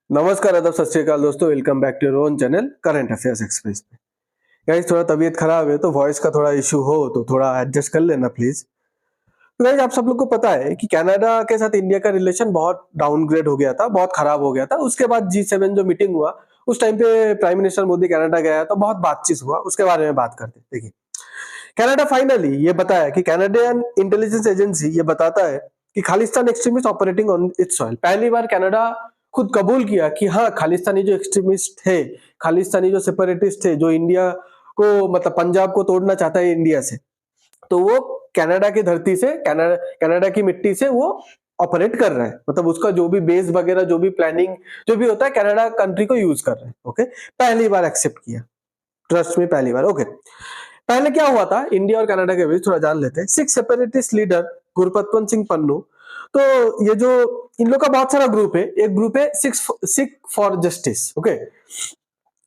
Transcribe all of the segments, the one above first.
नमस्कार, आदाब, सत श्री अकाल दोस्तों। Welcome back to your own channel current affairs express पे। गाइस थोड़ा तबीयत खराब है तो वॉइस का थोड़ा इशू हो तो थोड़ा एडजस्ट कर लेना प्लीज। तो गाइस आप सब लोग को पता है कि कनाडा के साथ इंडिया का रिलेशन बहुत डाउनग्रेड हो गया था, बहुत खराब हो गया था। उसके बाद G7 जो मीटिंग हुआ उस टाइम पे प्राइम मिनिस्टर मोदी कनाडा गया तो बहुत बातचीत हुआ, उसके बारे में बात करते हैं। देखिए, कनाडा फाइनली ये बताया कि कैनेडियन इंटेलिजेंस एजेंसी ये बताता है कि Khalistan extremist operating on it's soil. पहली बार कनाडा खुद कबूल किया कि हाँ, खालिस्तानी जो एक्सट्रीमिस्ट है, खालिस्तानी जो सेपरेटिस्ट है, जो इंडिया को मतलब पंजाब को तोड़ना चाहता है इंडिया से, तो वो कनाडा की धरती से, कनाडा की मिट्टी से वो ऑपरेट कर रहा है। मतलब उसका जो भी बेस वगैरह, जो भी प्लानिंग, जो भी होता है, कनाडा कंट्री को यूज कर रहा है। ओके, पहली बार एक्सेप्ट किया, ट्रस्ट में पहली बार। ओके, पहले क्या हुआ था इंडिया और कनाडा के बीच, थोड़ा जान लेते हैं। सिख सेपरेटिस्ट लीडर गुरपतवंत सिंह पन्नू, तो ये जो इन लोग का बहुत सारा ग्रुप है, एक ग्रुप है Sikh for justice, okay,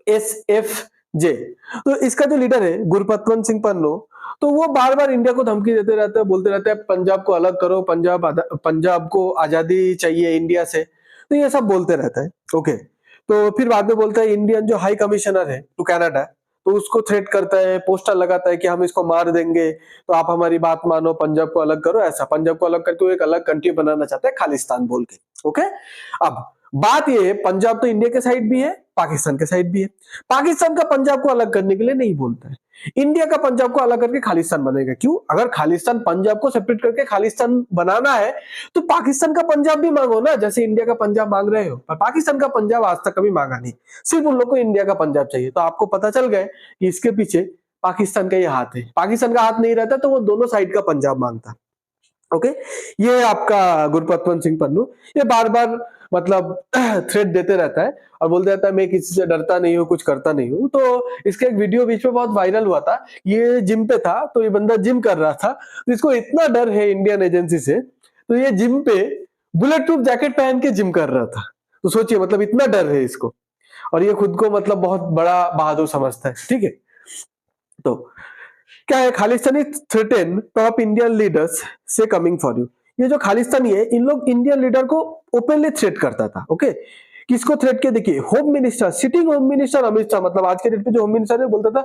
SFJ। तो इसका जो लीडर है गुरपतवंत सिंह पन्नू, तो वो बार बार इंडिया को धमकी देते रहते हैं, बोलते रहते हैं पंजाब को अलग करो, पंजाब को आजादी चाहिए इंडिया से, तो ये सब बोलते रहता है। ओके, तो फिर बाद में बोलता है इंडियन जो हाई कमिश्नर है टू कनाडा, तो उसको थ्रेट करता है, पोस्टर लगाता है कि हम इसको मार देंगे, तो आप हमारी बात मानो, पंजाब को अलग करो। ऐसा पंजाब को अलग करके वो एक अलग कंट्री बनाना चाहता है, खालिस्तान बोल के। ओके, अब बात ये है, पंजाब तो इंडिया के साइड भी है, पाकिस्तान के साइड भी है। पाकिस्तान का पंजाब को अलग करने के लिए नहीं बोलता है, इंडिया का पंजाब को अलग करके खालिस्तान बनेगा। क्यों? अगर खालिस्तान पंजाब को सेपरेट करके खालिस्तान बनाना है तो पाकिस्तान का पंजाब भी मांगो ना, जैसे इंडिया का पंजाब मांग रहे हो। पर पाकिस्तान का पंजाब आज तक कभी मांगा नहीं, सिर्फ उन लोग को इंडिया का पंजाब चाहिए। तो आपको पता चल गया कि इसके पीछे पाकिस्तान का ये हाथ है। पाकिस्तान का हाथ नहीं रहता तो वो दोनों साइड का पंजाब मांगता। ओके, ये आपका गुरपतवंत सिंह पन्नू, ये बार बार मतलब थ्रेट देते रहता है और बोलते रहता है मैं किसी से डरता नहीं हूँ, कुछ करता नहीं हूँ। तो इसका एक वीडियो बीच में बहुत वायरल हुआ था, ये जिम पे था, तो ये बंदा जिम कर रहा था, तो इसको इतना डर है इंडियन एजेंसी से, तो ये जिम पे बुलेट प्रूफ जैकेट पहन के जिम कर रहा था। तो सोचिए, मतलब इतना डर है इसको, और ये खुद को मतलब बहुत बड़ा बहादुर समझता है। ठीक है, तो क्या है, Khalistani threaten top Indian leaders से कमिंग फॉर यू। ये जो खालिस्तानी है, इन लोग इंडियन लीडर को ओपनली थ्रेट करता था। ओके, किसको थ्रेट किया? देखिए, home minister, sitting home minister Amit Shah, मतलब आज के डेट पे जो होम मिनिस्टर है, बोलता था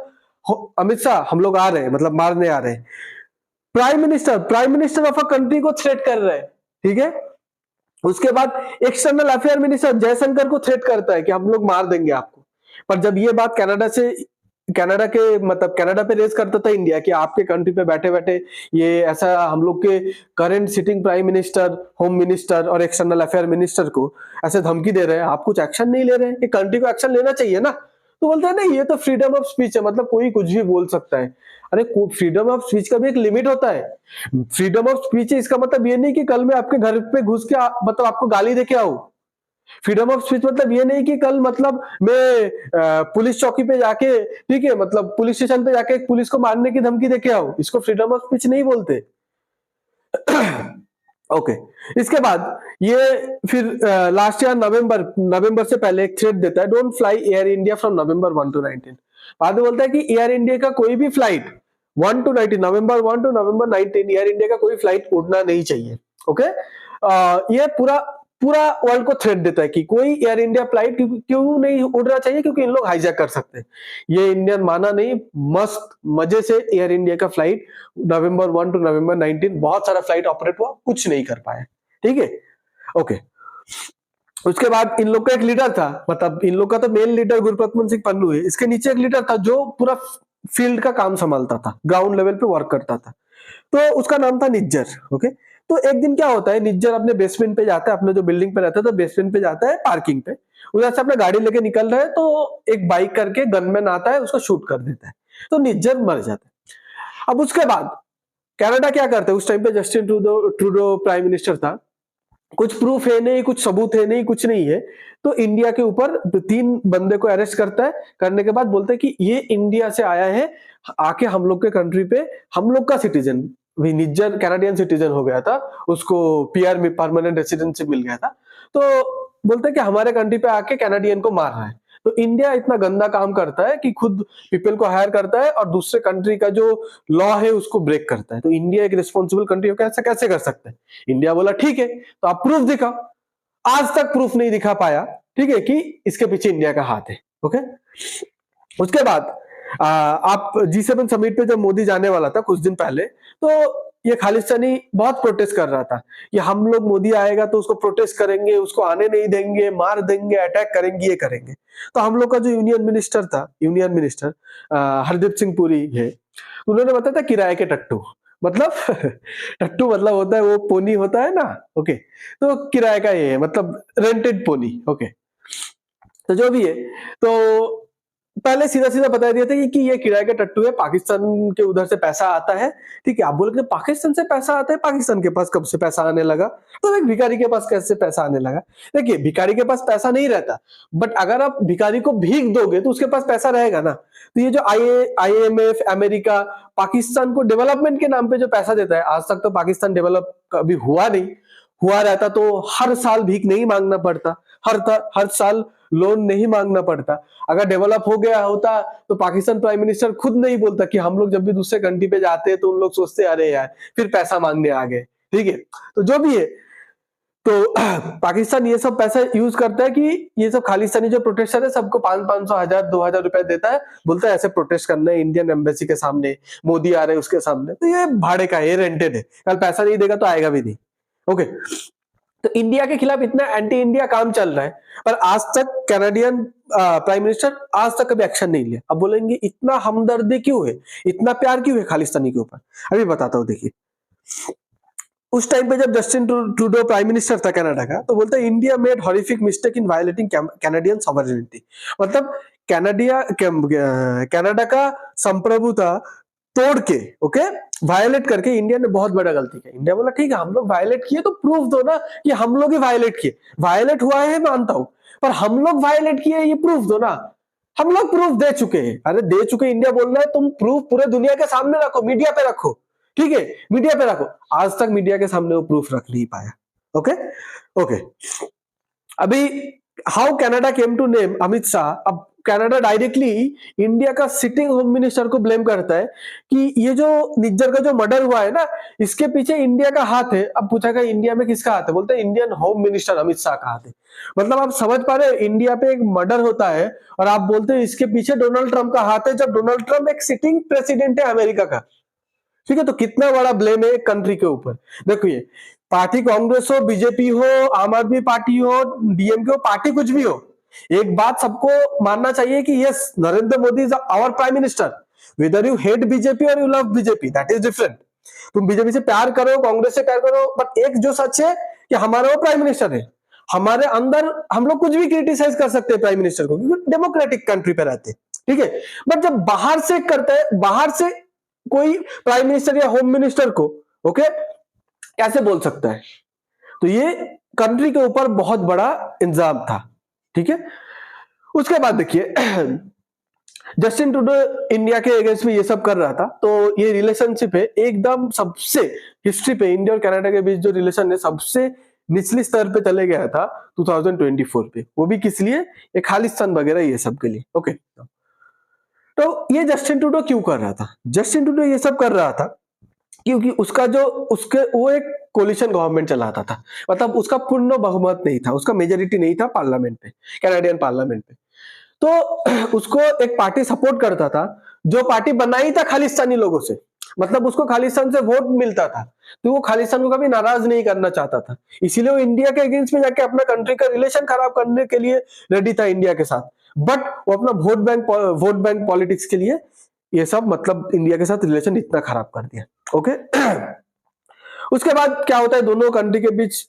अमित शाह हम लोग आ रहे हैं, मतलब मारने आ रहे हैं। Prime minister of a country को थ्रेट कर रहे हैं। ठीक है, उसके बाद एक्सटर्नल अफेयर मिनिस्टर जयशंकर को थ्रेट करता है कि हम लोग मार देंगे आपको। पर जब ये बात कनाडा के मतलब कनाडा पे रेज करता था इंडिया कि आपके कंट्री पे बैठे बैठे ये ऐसा हम लोग के current sitting prime minister, home minister और एक्सटर्नल अफेयर मिनिस्टर को ऐसे धमकी दे रहे हैं, आप कुछ एक्शन नहीं ले रहे हैं, कंट्री को एक्शन लेना चाहिए ना। तो बोलते हैं नहीं, ये तो फ्रीडम ऑफ स्पीच है, मतलब कोई कुछ भी बोल सकता है। अरे, फ्रीडम ऑफ स्पीच का भी एक लिमिट होता है। फ्रीडम ऑफ स्पीच है, इसका मतलब ये नहीं कि कल मैं आपके घर पे घुस के मतलब आपको गाली दे के आऊं। फ्रीडम ऑफ स्पीच मतलब ये नहीं कि कल मतलब मैं पुलिस चौकी पे जाके, ठीक है, मतलब पुलिस स्टेशन पे जाके पुलिस को मारने की धमकी देके आऊं, इसको फ्रीडम ऑफ स्पीच नहीं बोलते। ओके, इसके बाद ये फिर लास्ट ईयर नवंबर से पहले एक थ्रेट देता है, don't fly air India from November 1 to 19। बाद में बोलता है कि एयर इंडिया का कोई भी flight 1 to 19, November 1 to November 19 air India का कोई फ्लाइट उड़ना नहीं चाहिए। ओके, ये पूरा पूरा वर्ल्ड को थ्रेट देता है कि कोई एयर इंडिया फ्लाइट क्यों नहीं उड़ना चाहिए, क्योंकि इन लोग हाईजैक कर सकते हैं। ये इंडियन माना नहीं, मस्त मजे से एयर इंडिया का फ्लाइट नवंबर 1 to नवंबर 19 बहुत सारा फ्लाइट ऑपरेट हुआ, कुछ नहीं कर पाया। ठीक है, ओके। उसके बाद इन लोग का एक लीडर था, मतलब इन लोग का तो मेन लीडर गुरपतवंत सिंह पन्नू है, इसके नीचे एक लीडर था जो पूरा फील्ड का काम संभालता था, ग्राउंड लेवल पे वर्क करता था, तो उसका नाम था निज्जर। ओके, तो एक दिन क्या होता है, निज्जर अपने बेसमेंट पे जाता है, अपने जो बिल्डिंग पे रहता है, तो बेसमेंट पे जाता है पार्किंग पे, उधर से अपना गाड़ी लेके निकल रहा है, तो एक बाइक करके गनमैन आता है, उसको शूट कर देता है, तो निज्जर मर जाता है। अब उसके बाद कनाडा क्या करता है, उस टाइम पे जस्टिन ट्रूडो प्राइम मिनिस्टर था, कुछ प्रूफ है नहीं, कुछ सबूत है नहीं, कुछ नहीं है, तो इंडिया के ऊपर 3 बंदे को अरेस्ट करता है। करने के बाद बोलता है कि ये इंडिया से आया है, आके हम लोग के कंट्री पे हम लोग का सिटीजन, निज्जर कैनेडियन सिटीजन हो गया था, उसको पीआर में परमानेंट रेसिडेंसी मिल गया था, तो बोलते हैं कि हमारे कंट्री पे आके कैनेडियन को मार रहा है। तो इंडिया इतना गंदा काम करता है कि खुद पीपल को हायर करता है और दूसरे कंट्री का जो लॉ है उसको ब्रेक करता है। तो इंडिया एक रिस्पॉन्सिबल कंट्री हो, कैसे कैसे कर सकते हैं? इंडिया बोला ठीक है, तो आप प्रूफ दिखाओ। आज तक प्रूफ नहीं दिखा पाया, ठीक है, कि इसके पीछे इंडिया का हाथ है। ओके, उसके बाद आप G7 समिट पे जब मोदी जाने वाला था कुछ दिन पहले, तो ये खालिस्तानी बहुत प्रोटेस्ट कर रहा था कि हम लोग, मोदी आएगा तो उसको प्रोटेस्ट करेंगे, उसको आने नहीं देंगे, मार देंगे, अटैक करेंगे, ये करेंगे। तो हम लोग का जो यूनियन मिनिस्टर हरदीप सिंह पुरी है, उन्होंने बताया था किराए के टट्टू, मतलब टट्टू मतलब होता है वो पोनी होता है ना। ओके, तो किराए का ये है, मतलब रेंटेड पोनी। ओके, तो जो भी है, तो पहले सीधा सीधा बता दिया था कि ये किराए का टट्टू है, पाकिस्तान के उधर से पैसा आता है। ठीक है, आप बोल रहे पाकिस्तान से पैसा आता है, पाकिस्तान के पास कब से पैसा आने लगा? तो एक भिखारी के पास कैसे पैसा आने लगा? देखिए, भिखारी के पास पैसा नहीं रहता, बट अगर आप भिखारी को भीख दोगे तो उसके पास पैसा रहेगा ना। तो ये जो IMF, अमेरिका पाकिस्तान को डेवलपमेंट के नाम पे जो पैसा देता है, आज तक तो पाकिस्तान डेवलप कभी हुआ नहीं। हुआ रहता तो हर साल भीख नहीं मांगना पड़ता, हर साल लोन नहीं मांगना पड़ता। अगर डेवलप हो गया होता तो पाकिस्तान प्राइम मिनिस्टर खुद नहीं बोलता कि हम लोग जब भी दूसरे कंट्री पे जाते हैं तो उन लोग सोचते अरे यार फिर पैसा मांगने आ गए। ठीक है, तो जो भी है, तो पाकिस्तान ये सब पैसा यूज करता है कि ये सब खालिस्तानी जो प्रोटेस्टर है सबको 500, 1000, 2000 रुपए देता है, बोलता है ऐसे प्रोटेस्ट करना है इंडियन एम्बेसी के सामने, मोदी आ रहे हैं उसके सामने। तो ये भाड़े का है, रेंटेड है, कल पैसा नहीं देगा तो आएगा भी नहीं। ओके, तो इंडिया के खिलाफ इतना एंटी इंडिया काम चल रहा है, पर आज तक कैनेडियन प्राइम मिनिस्टर आज तक कभी एक्शन नहीं लिया। अब बोलेंगे इतना हमदर्दी क्यों है, इतना प्यार क्यों है खालिस्तानी के ऊपर? अभी बताता हूं। देखिए, उस टाइम पे जब जस्टिन ट्रूडो प्राइम मिनिस्टर था कनाडा का, तो बोलता है India made horrific mistake in violating Canadian sovereignty. मतलब कनाडा का संप्रभुता तोड़ के, ओके, वायलेट करके इंडिया ने बहुत बड़ा गलती किया। इंडिया बोला ठीक है, हम लोग वायलेट किए तो प्रूफ दो ना कि हम लोग ही वायलेट किए। वायलेट हुआ है मानता हूं, पर हम लोग वायलेट किए ये प्रूफ दो ना। हम लोग प्रूफ दे चुके हैं। अरे दे चुके, इंडिया बोल रहा है तुम प्रूफ पूरे दुनिया के सामने रखो, मीडिया पे रखो। ठीक है, मीडिया पे रखो। आज तक मीडिया के सामने वो प्रूफ रख नहीं पाया। ओके ओके, अभी how Canada came to name Amit Shah. अब कनाडा डायरेक्टली इंडिया का सिटिंग होम मिनिस्टर को ब्लेम करता है कि ये जो निज्जर का जो मर्डर हुआ है ना, इसके पीछे इंडिया का हाथ है। अब पूछा गया इंडिया में किसका हाथ है, बोलते हैं Indian home minister Amit Shah का हाथ है। मतलब आप समझ पा रहे हैं, इंडिया पे एक मर्डर होता है और आप बोलते हैं इसके पीछे डोनाल्ड ट्रंप का हाथ है, जब डोनाल्ड ट्रंप एक सिटिंग प्रेसिडेंट है अमेरिका का। ठीक है, तो कितना बड़ा ब्लेम है कंट्री के ऊपर। देखो, ये पार्टी कांग्रेस हो, बीजेपी हो, आम आदमी पार्टी हो, डीएमके हो, पार्टी कुछ भी हो, एक बात सबको मानना चाहिए कि yes, Narendra Modi is our prime minister. Whether you hate BJP और you love BJP, that is different. तुम बीजेपी से प्यार करो, कांग्रेस से प्यार करो, बट एक जो सच है कि हमारा वो प्राइम मिनिस्टर है। हमारे अंदर हम लोग कुछ भी क्रिटिसाइज कर सकते हैं प्राइम मिनिस्टर को, क्योंकि डेमोक्रेटिक कंट्री पे रहते हैं। ठीक है, बट जब बाहर से करते हैं, बाहर से कोई प्राइम मिनिस्टर या होम मिनिस्टर को, ओके, कैसे बोल सकता है? तो ये कंट्री के ऊपर बहुत बड़ा इल्जाम था। ठीक है, उसके बाद देखिए जस्टिन ट्रूडो इंडिया के अगेंस्ट में ये सब कर रहा था, तो ये रिलेशनशिप है एकदम सबसे हिस्ट्री पे, इंडिया और कनाडा के बीच जो रिलेशन है सबसे निचली स्तर पे चले गया था 2024 पे। वो भी किस लिए? ये खालिस्तान वगैरह ये सब के लिए। ओके, तो ये जस्टिन ट्रूडो क्यों कर रहा था? जस्टिन ट्रूडो ये सब कर रहा था क्योंकि वो एक कोलिशन गवर्नमेंट चलाता था। मतलब उसका पूर्ण बहुमत नहीं था, उसका मेजोरिटी नहीं था पार्लियामेंट पे, कैनेडियन पार्लियामेंट पे। तो उसको एक पार्टी सपोर्ट करता था, जो पार्टी बनाई था खालिस्तानी लोगों से। मतलब उसको खालिस्तान से वोट मिलता था, तो वो खालिस्तान को कभी नाराज नहीं करना चाहता था। इसीलिए वो इंडिया के अगेंस्ट में जाके अपना कंट्री का रिलेशन खराब करने के लिए रेडी था इंडिया के साथ। बट वो अपना वोट बैंक पॉलिटिक्स के लिए ये सब, मतलब इंडिया के साथ रिलेशन इतना खराब कर दिया। ओके उसके बाद क्या होता है, दोनों कंट्री के बीच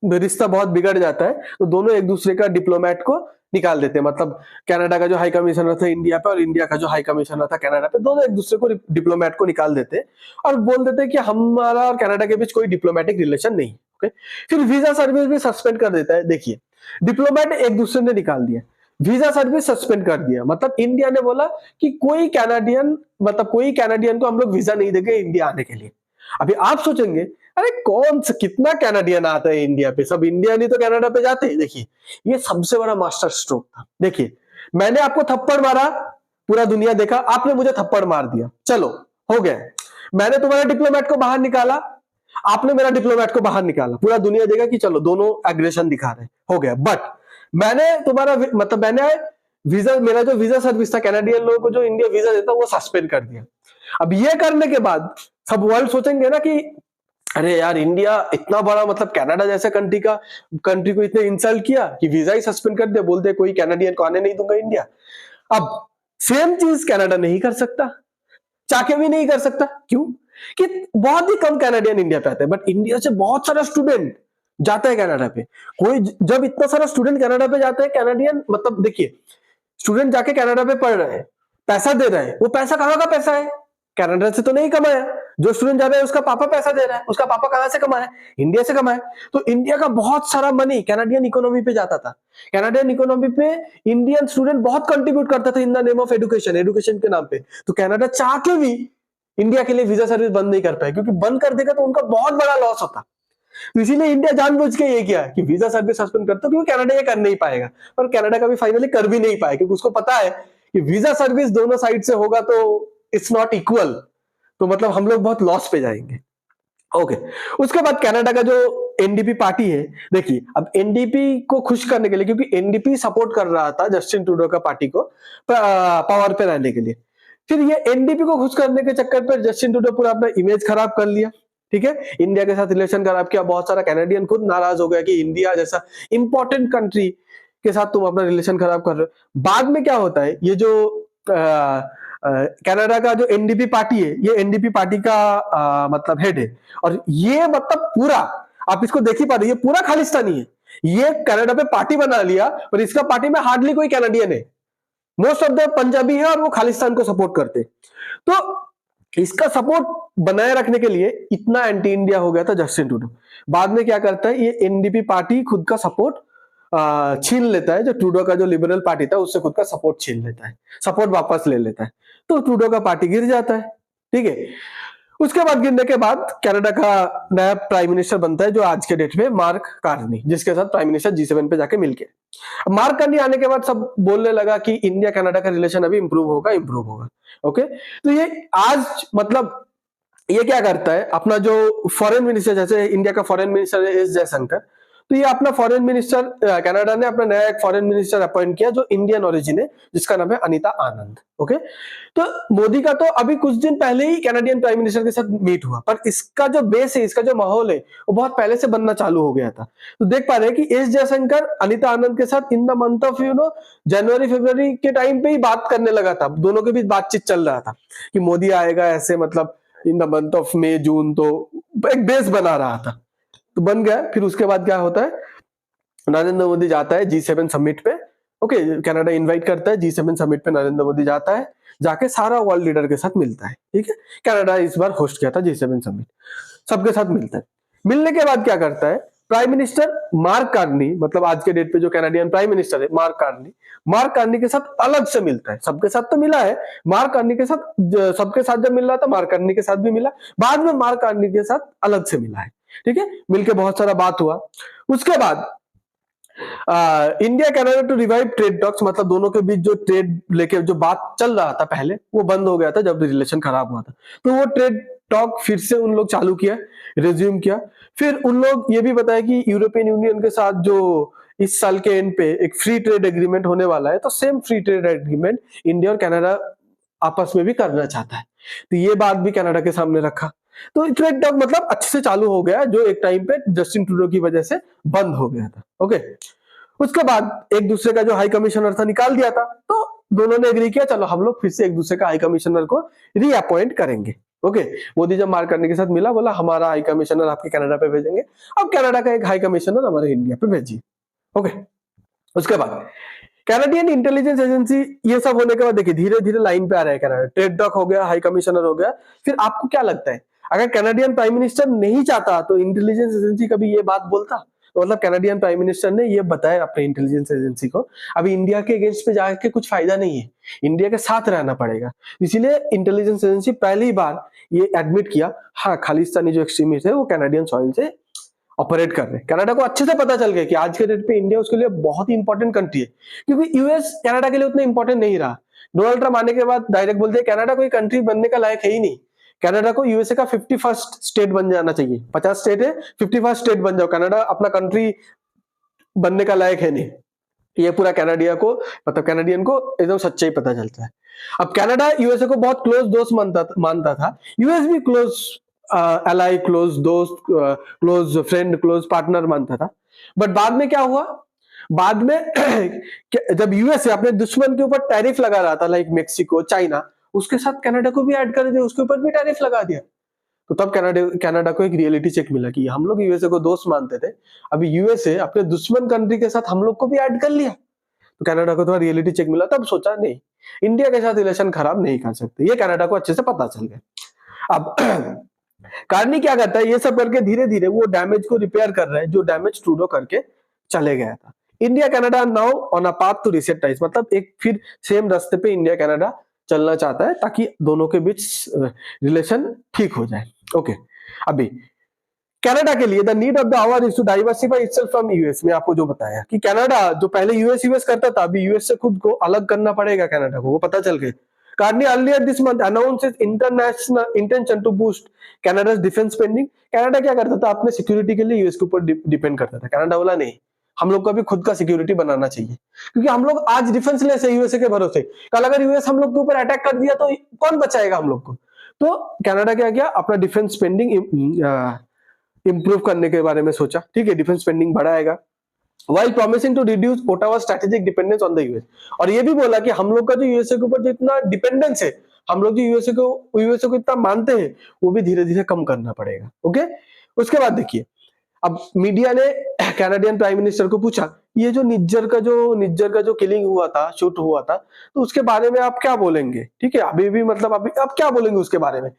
रिश्ता बहुत बिगड़ जाता है, तो दोनों एक दूसरे का डिप्लोमेट को निकाल देते हैं। मतलब कनाडा का जो हाई कमिश्नर था इंडिया पे और इंडिया का जो हाई कमिश्नर था कनाडा पे, दोनों एक दूसरे को डिप्लोमेट को निकाल देते हैं और बोल देते हैं कि हमारा और कनाडा के बीच कोई डिप्लोमेटिक रिलेशन नहीं। ओके, फिर वीजा सर्विस भी सस्पेंड कर देता है। देखिए, डिप्लोमेट एक दूसरे ने निकाल दिया, वीजा सर्विस सस्पेंड कर दिया। मतलब इंडिया ने बोला कि कोई कैनेडियन को हम लोग वीजा नहीं देंगे इंडिया आने के लिए। अभी आप सोचेंगे अरे कितना कैनेडियन आता है इंडिया पे, सब इंडियन ही तो कनाडा पे जाते हैं। देखिए, ये सबसे बड़ा मास्टर स्ट्रोक था। देखिए, मैंने आपको थप्पड़ मारा, पूरा दुनिया देखा, आपने मुझे थप्पड़ मार दिया, चलो हो गया। मैंने तुम्हारे डिप्लोमेट को बाहर निकाला, आपने मेरा डिप्लोमेट को बाहर निकाला, पूरा दुनिया देखा कि चलो दोनों एग्रेशन दिखा रहे, हो गया। बट मैंने तुम्हारा मतलब मैंने वीजा, मेरा जो वीजा सर्विस था कैनेडियन लोगों को जो इंडिया वीजा देता वो सस्पेंड कर दिया। अब ये करने के बाद सब वर्ल्ड सोचेंगे ना कि अरे यार इंडिया इतना बड़ा मतलब कनाडा जैसे कंट्री को इतने इंसल्ट किया कि वीजा ही सस्पेंड कर दिया, बोलते कोई कैनेडियन को आने नहीं दूंगा इंडिया। अब सेम चीज कनाडा नहीं कर सकता, चाके भी नहीं कर सकता। क्यों? कि बहुत ही कम कैनेडियन इंडिया पे आते हैं, बट इंडिया से बहुत सारा स्टूडेंट जाता है कनाडा पे। कोई जब इतना सारा स्टूडेंट कनाडा पे जाता है, कैनेडियन मतलब देखिए स्टूडेंट जाके कनाडा पे पढ़ रहे हैं, पैसा दे रहे हैं, वो पैसा कहां का पैसा है? कनाडा से तो नहीं कमाया। जो स्टूडेंट जा रहा है उसका पापा पैसा दे रहा है, उसका पापा कहां से कमाया? इंडिया से कमाया। तो इंडिया का बहुत सारा मनी कैनेडियन इकोनॉमी पे जाता था। कैनेडियन इकोनॉमी पे इंडियन स्टूडेंट बहुत कंट्रीब्यूट करता था in the name of education, education के नाम पे। तो कनाडा चाह के भी इंडिया के लिए वीजा सर्विस बंद नहीं कर पाए, क्योंकि बंद कर देगा तो उनका बहुत बड़ा लॉस होता। तो इसीलिए इंडिया जानबूझ के ये किया कि वीजा सर्विस सस्पेंड करता, क्योंकि कनाडा ये कर नहीं पाएगा। और कनाडा का भी फाइनली कर भी नहीं पाया, क्योंकि उसको पता है कि वीजा सर्विस दोनों साइड से होगा तो इट्स नॉट इक्वल, तो मतलब हम लोग बहुत लॉस पे जाएंगे। ओके, उसके बाद कनाडा का जो एनडीपी पार्टी है, देखिए अब एनडीपी को खुश करने के लिए, क्योंकि एनडीपी सपोर्ट कर रहा था जस्टिन ट्रूडो का पार्टी को पावर पे रहने के लिए, फिर ये एनडीपी को खुश करने के चक्कर पर जस्टिन ट्रूडो पूरा अपना इमेज खराब कर लिया। ठीक है, इंडिया के साथ रिलेशन खराब किया, बहुत सारा कैनेडियन खुद नाराज हो गया कि इंडिया जैसा इंपॉर्टेंट कंट्री के साथ तुम अपना रिलेशन खराब कर रहे हो। बाद में क्या होता है, ये जो कनाडा का जो एनडीपी पार्टी है, ये एनडीपी पार्टी का मतलब हेड है, और ये मतलब पूरा आप इसको देख ही पा रहे, ये पूरा खालिस्तानी है। ये कनाडा पे पार्टी बना लिया, पर इसका पार्टी में हार्डली कोई कैनेडियन है, मोस्ट ऑफ द पंजाबी है, और वो खालिस्तान को सपोर्ट करते। तो इसका सपोर्ट बनाए रखने के लिए इतना एंटी इंडिया हो गया था जस्टिन ट्रूडो। बाद में क्या करता है, ये एनडीपी पार्टी खुद का सपोर्ट छीन लेता है, जो ट्रूडो का जो लिबरल पार्टी था उससे खुद का सपोर्ट छीन लेता है, सपोर्ट वापस ले लेता है, तो ट्रूडो का पार्टी गिर जाता है। ठीक है, उसके बाद गिरने के बाद कनाडा का नया प्राइम मिनिस्टर बनता है, जो आज के डेट में मार्क कार्नी, जिसके साथ प्राइम मिनिस्टर G7 पे जाके मिलके। मार्क कार्नी आने के बाद सब बोलने लगा कि इंडिया कनाडा का रिलेशन अभी इंप्रूव होगा। ओके, तो ये आज मतलब ये क्या करता है, अपना जो फॉरेन मिनिस्टर, जैसे इंडिया का फॉरेन मिनिस्टर है एस जयशंकर, तो ये अपना फॉरेन मिनिस्टर, कनाडा ने अपना नया एक फॉरेन मिनिस्टर अपॉइंट किया जो इंडियन ओरिजिन है, जिसका नाम है अनीता आनंद। ओके, तो मोदी का तो अभी कुछ दिन पहले ही कैनेडियन प्राइम मिनिस्टर के साथ मीट हुआ, पर इसका जो बेस है, इसका जो माहौल है, वो बहुत पहले से बनना चालू हो गया था। तो देख पा रहे हैं कि एस जयशंकर अनीता आनंद के साथ in the month of January February के टाइम पे ही बात करने लगा था, दोनों के बीच बातचीत चल रहा था कि मोदी आएगा ऐसे, मतलब in the month of May June, तो एक बेस बना रहा था, तो बन गया। फिर उसके बाद क्या होता है, नरेंद्र मोदी जाता है G7 समिट पे। ओके, कनाडा इनवाइट करता है G7 समिट पे, नरेंद्र मोदी जाता है, जाके सारा वर्ल्ड लीडर के साथ मिलता है। ठीक है, कनाडा इस बार होस्ट किया था G7 समिट, सबके साथ मिलता है। मिलने के बाद क्या करता है, प्राइम मिनिस्टर मार्क कार्नी, मतलब आज के डेट पे जो कैनेडियन प्राइम मिनिस्टर है मार्क कार्नी के साथ अलग से मिलता है। सबके साथ तो मिला है, मार्क कार्नी के साथ, सबके साथ जब मिल रहा था मार्क कार्नी के साथ भी मिला, बाद में मार्क कार्नी के साथ अलग से मिला है। ठीक है, मिलके बहुत सारा बात हुआ। उसके बाद India Canada to revive trade talks, मतलब दोनों के बीच जो ट्रेड लेके जो बात चल रहा था पहले, वो बंद हो गया था जब रिलेशन खराब हुआ था। तो वो ट्रेड टॉक फिर से उन लोग चालू किया, रिज्यूम किया। फिर उन लोग ये भी बताया कि यूरोपियन यूनियन के साथ जो इस साल के एंड पे एक फ्री ट्रेड एग्रीमेंट होने वाला है, तो same free trade agreement India और कनाडा आपस में भी करना चाहता है। तो ये बात भी कनाडा के सामने रखा। तो ट्रेड टॉक मतलब अच्छे से चालू हो गया, जो एक टाइम पे जस्टिन ट्रूडो की वजह से बंद हो गया था। ओके, उसके बाद एक दूसरे का जो हाई कमिश्नर था निकाल दिया था, तो दोनों ने एग्री किया चलो हम लोग फिर से एक दूसरे का हाई कमिश्नर को रीअपॉइंट करेंगे। ओके, मोदी जब मार्क करने के साथ मिला, बोला हमारा हाई कमिश्नर आपके कनाडा पे भेजेंगे, अब कनाडा का एक हाई कमिश्नर हमारे इंडिया पे भेजिए। ओके, उसके बाद कैनेडियन इंटेलिजेंस एजेंसी, ये सब होने के बाद देखिए धीरे धीरे लाइन पे आ रहा है कनाडा, ट्रेड टॉक हो गया, हाई कमिश्नर हो गया। फिर आपको क्या लगता है, अगर कैनेडियन प्राइम मिनिस्टर नहीं चाहता तो इंटेलिजेंस एजेंसी कभी ये बात बोलता? तो मतलब कैनेडियन प्राइम मिनिस्टर ने ये बताया अपने इंटेलिजेंस एजेंसी को, अभी इंडिया के अगेंस्ट पे जाके कुछ फायदा नहीं है, इंडिया के साथ रहना पड़ेगा। इसीलिए इंटेलिजेंस एजेंसी पहली बार ये एडमिट किया, हाँ खालिस्तानी जो एक्सट्रीमिस्ट है वो कैनेडियन सॉइल से ऑपरेट कर रहे हैं। कनाडा को अच्छे से पता चल गया कि आज के डेट पे इंडिया उसके लिए बहुत ही इंपॉर्टेंट कंट्री है, क्योंकि यूएस कनाडा के लिए उतना इंपॉर्टेंट नहीं रहा। डोनाल्ड ट्रम्प आने के बाद डायरेक्ट बोलते हैं कनाडा कोई कंट्री बनने का लायक है ही नहीं, कनाडा को यूएसए का 51st स्टेट बन जाना चाहिए। 50 स्टेट है, 51st स्टेट बन जाओ, कनाडा अपना कंट्री बनने का लायक है नहीं। ये पूरा कनाडिया को मतलब कैनेडियन को एकदम सच्चाई पता चलता है। अब कनाडा यूएसए को बहुत क्लोज दोस्त मानता था, यूएस भी क्लोज एलाई, क्लोज दोस्त, क्लोज फ्रेंड, क्लोज पार्टनर मानता था। बट बाद में क्या हुआ, बाद में जब यूएसए अपने दुश्मन के ऊपर टैरिफ लगा रहा था, लाइक मेक्सिको, चाइना, उसके साथ कनाडा को भी ऐड कर दिया, उसके ऊपर भी टैरिफ लगा दिया। तो तब कनाडा को एक रियलिटी चेक मिला कि हम लोग यूएसए को दोस्त मानते थे, अभी यूएसए अपने दुश्मन कंट्री के साथ हम लोग को भी ऐड कर लिया। तो कनाडा को थोड़ा रियलिटी चेक मिला, तब सोचा नहीं, इंडिया के साथ रिलेशन खराब नहीं कर सकते, ये कनाडा को अच्छे से पता चल गया। अब कार्नी क्या करता है, ये सब करके धीरे धीरे वो डैमेज को रिपेयर कर रहा है जो डैमेज ट्रूडो करके चले गया था। India Canada now on a path to reset ties, मतलब एक फिर सेम रास्ते पे इंडिया कनाडा चलना चाहता है ताकि दोनों के बीच रिलेशन ठीक हो जाए। ओके, अभी कनाडा के लिए the need of the hour is to diversify itself from US. में आपको जो बताया कि कनाडा जो पहले यूएस करता था, अभी यूएस से खुद को अलग करना पड़ेगा कनाडा को, वो पता चल गया। Carney earlier this month announces international intention to boost Canada's defence spending. Canada क्या करता था, अपने सिक्योरिटी के लिए यूएस के ऊपर डिपेंड करता था। कनाडा बोला नहीं, हम लोग को भी खुद का सिक्योरिटी बनाना चाहिए, क्योंकि हम लोग आज डिफेंसलेस है यूएसए के भरोसे। कल अगर यूएस हम लोग के ऊपर अटैक कर दिया तो कौन बचाएगा हम लोग को। तो कनाडा क्या किया, अपना डिफेंस स्पेंडिंग इंप्रूव करने के बारे में सोचा, ठीक है, डिफेंस स्पेंडिंग बढ़ाएगा, while promising to reduce Ottawa's strategic dependence on the US। और ये भी बोला कि हम लोग का जो यूएसए के ऊपर जितना डिपेंडेंस है, हम लोग जो यूएसए को इतना मानते हैं, वो भी धीरे धीरे कम करना पड़ेगा। ओके, उसके बाद देखिए, अब मीडिया ने कैनेडियन प्राइम मिनिस्टर को पूछा, ये जो निज्जर का जो किलिंग हुआ था, शूट हुआ था, तो उसके बारे में आप क्या बोलेंगे। ठीक है, अभी भी मतलब अभी आप क्या बोलेंगे उसके बारे में।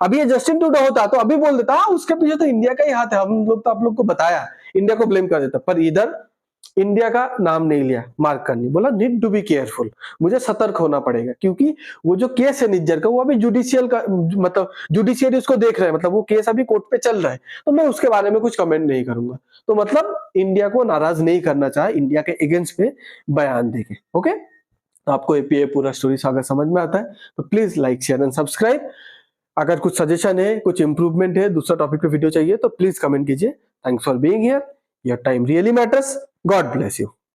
अभी ये जस्टिन ट्रूडो होता तो अभी बोल देता उसके पीछे तो इंडिया का ही हाथ है, हम लोग तो आप लोग को बताया, इंडिया को ब्लेम कर देता, पर इधर इंडिया का नाम नहीं लिया। मार्क कार्नी बोला नीड टू बी केयरफुल, मुझे सतर्क होना पड़ेगा, क्योंकि वो जो केस है निज्जर का, वो अभी जुडिशियल का मतलब जुडिशियरी उसको देख रहे हैं, मतलब वो केस अभी कोर्ट पे चल रहा है, तो मैं उसके बारे में कुछ कमेंट नहीं करूंगा। तो मतलब इंडिया को नाराज नहीं करना चाहे, इंडिया के अगेंस्ट में बयान देके। ओके, तो आपको ये पूरा स्टोरी अगर समझ में आता है तो please like, share and subscribe. अगर कुछ सजेशन है, कुछ इंप्रूवमेंट है, दूसरा टॉपिक पे वीडियो चाहिए तो प्लीज कमेंट कीजिए। Thanks for being here, your time really matters. God bless you.